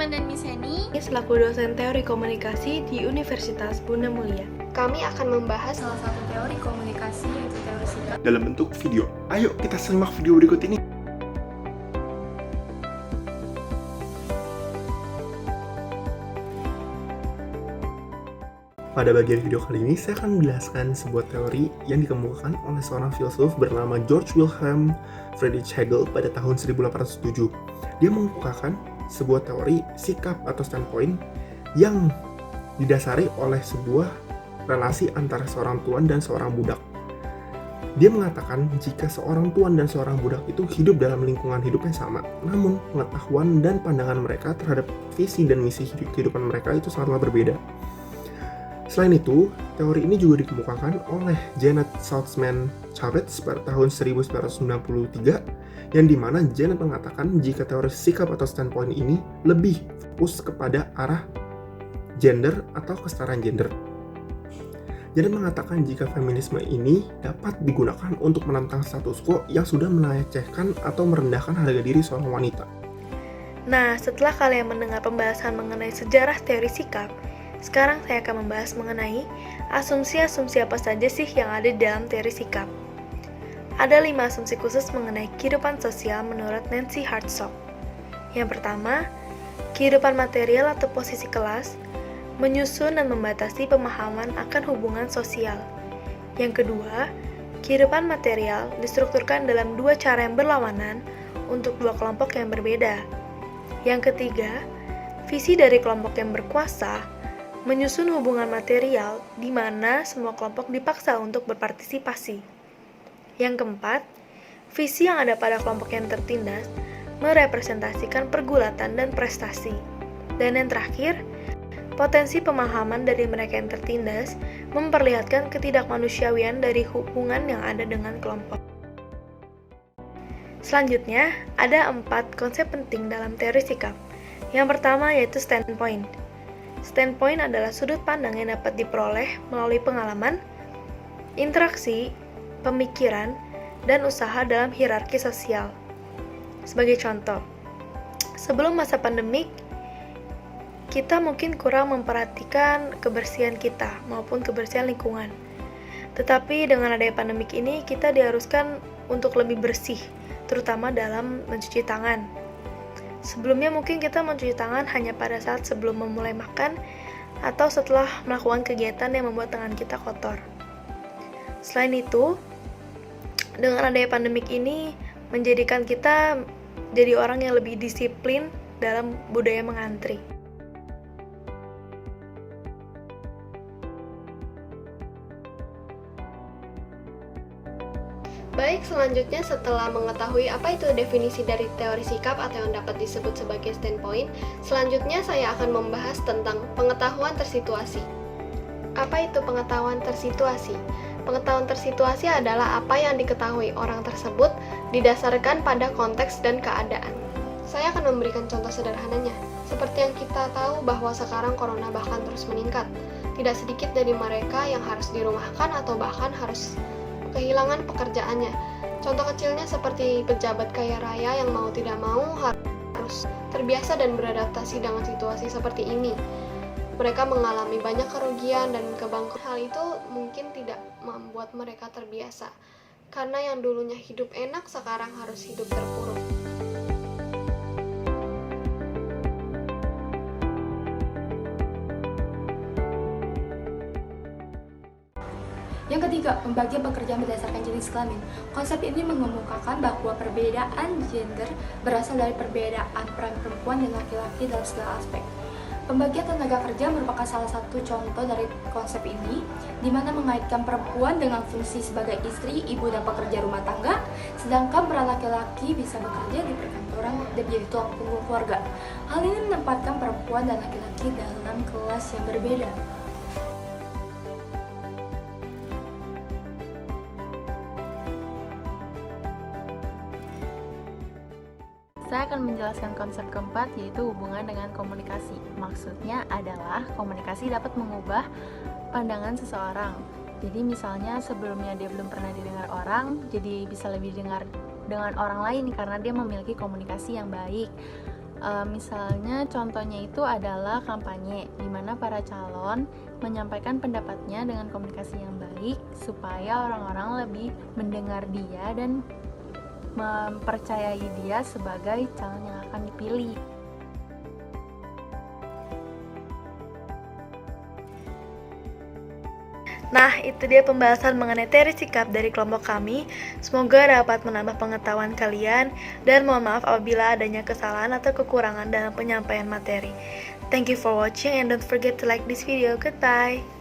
Firman dan Miseni selaku dosen teori komunikasi di Universitas Bunda Mulia. Kami akan membahas salah satu teori komunikasi yaitu teori sikap dalam bentuk video. Ayo kita simak video berikut ini. Pada bagian video kali ini, saya akan menjelaskan sebuah teori yang dikemukakan oleh seorang filsuf bernama George Wilhelm Friedrich Hegel pada tahun 1807. Dia mengemukakan sebuah teori sikap atau standpoint yang didasari oleh sebuah relasi antara seorang tuan dan seorang budak. Dia mengatakan jika seorang tuan dan seorang budak itu hidup dalam lingkungan hidup yang sama, namun pengetahuan dan pandangan mereka terhadap visi dan misi kehidupan mereka itu sangatlah berbeda. Selain itu, teori ini juga dikemukakan oleh Janet Saltzman Chavez pada tahun 1993, yang dimana Janet mengatakan jika teori sikap atau standpoint ini lebih fokus kepada arah gender atau kesetaraan gender. Janet mengatakan jika feminisme ini dapat digunakan untuk menentang status quo yang sudah melecehkan atau merendahkan harga diri seorang wanita. Nah, setelah kalian mendengar pembahasan mengenai sejarah teori sikap, sekarang saya akan membahas mengenai asumsi-asumsi apa saja sih yang ada di dalam teori sikap. Ada 5 asumsi khusus mengenai kehidupan sosial menurut Nancy Hartsock. Yang pertama, kehidupan material atau posisi kelas menyusun dan membatasi pemahaman akan hubungan sosial. Yang kedua, kehidupan material distrukturkan dalam 2 cara yang berlawanan untuk 2 kelompok yang berbeda. Yang ketiga, visi dari kelompok yang berkuasa menyusun hubungan material di mana semua kelompok dipaksa untuk berpartisipasi. Yang keempat, visi yang ada pada kelompok yang tertindas merepresentasikan pergulatan dan prestasi. Dan yang terakhir, potensi pemahaman dari mereka yang tertindas memperlihatkan ketidakmanusiawian dari hubungan yang ada dengan kelompok. Selanjutnya, ada 4 konsep penting dalam teori sikap. Yang pertama yaitu standpoint. Standpoint adalah sudut pandang yang dapat diperoleh melalui pengalaman, interaksi, pemikiran, dan usaha dalam hierarki sosial. Sebagai contoh, sebelum masa pandemik, kita mungkin kurang memperhatikan kebersihan kita maupun kebersihan lingkungan. Tetapi dengan adanya pandemik ini, kita diharuskan untuk lebih bersih, terutama dalam mencuci tangan. Sebelumnya mungkin kita mencuci tangan hanya pada saat sebelum memulai makan atau setelah melakukan kegiatan yang membuat tangan kita kotor. Selain itu, dengan adanya pandemik ini menjadikan kita jadi orang yang lebih disiplin dalam budaya mengantri. Baik, selanjutnya setelah mengetahui apa itu definisi dari teori sikap atau yang dapat disebut sebagai standpoint, selanjutnya saya akan membahas tentang pengetahuan tersituasi. Apa itu pengetahuan tersituasi? Pengetahuan tersituasi adalah apa yang diketahui orang tersebut didasarkan pada konteks dan keadaan. Saya akan memberikan contoh sederhananya. Seperti yang kita tahu bahwa sekarang corona bahkan terus meningkat. Tidak sedikit dari mereka yang harus dirumahkan atau bahkan harus kehilangan pekerjaannya. Contoh kecilnya seperti pejabat kaya raya yang mau tidak mau harus terbiasa dan beradaptasi dengan situasi seperti ini. Mereka mengalami banyak kerugian dan kebangkrutan. Hal itu mungkin tidak membuat mereka terbiasa, karena yang dulunya hidup enak sekarang harus hidup terpuruk. Yang ketiga, pembagian pekerjaan berdasarkan jenis kelamin. Konsep ini mengemukakan bahwa perbedaan gender berasal dari perbedaan peran perempuan dan laki-laki dalam segala aspek. Pembagian tenaga kerja merupakan salah satu contoh dari konsep ini, di mana mengaitkan perempuan dengan fungsi sebagai istri, ibu, dan pekerja rumah tangga, sedangkan peran laki-laki bisa bekerja di perkantoran dan menjadi tulang punggung keluarga. Hal ini menempatkan perempuan dan laki-laki dalam kelas yang berbeda. Saya akan menjelaskan konsep keempat, yaitu hubungan dengan komunikasi. Maksudnya adalah komunikasi dapat mengubah pandangan seseorang. Jadi misalnya sebelumnya dia belum pernah didengar orang, jadi bisa lebih dengar dengan orang lain karena dia memiliki komunikasi yang baik. Misalnya contohnya itu adalah kampanye, di mana para calon menyampaikan pendapatnya dengan komunikasi yang baik supaya orang-orang lebih mendengar dia dan mempercayai dia sebagai calon yang akan dipilih. Nah, itu dia pembahasan mengenai teori sikap dari kelompok kami. Semoga dapat menambah pengetahuan kalian, dan mohon maaf apabila adanya kesalahan atau kekurangan dalam penyampaian materi. Thank you for watching and don't forget to like this video. Goodbye!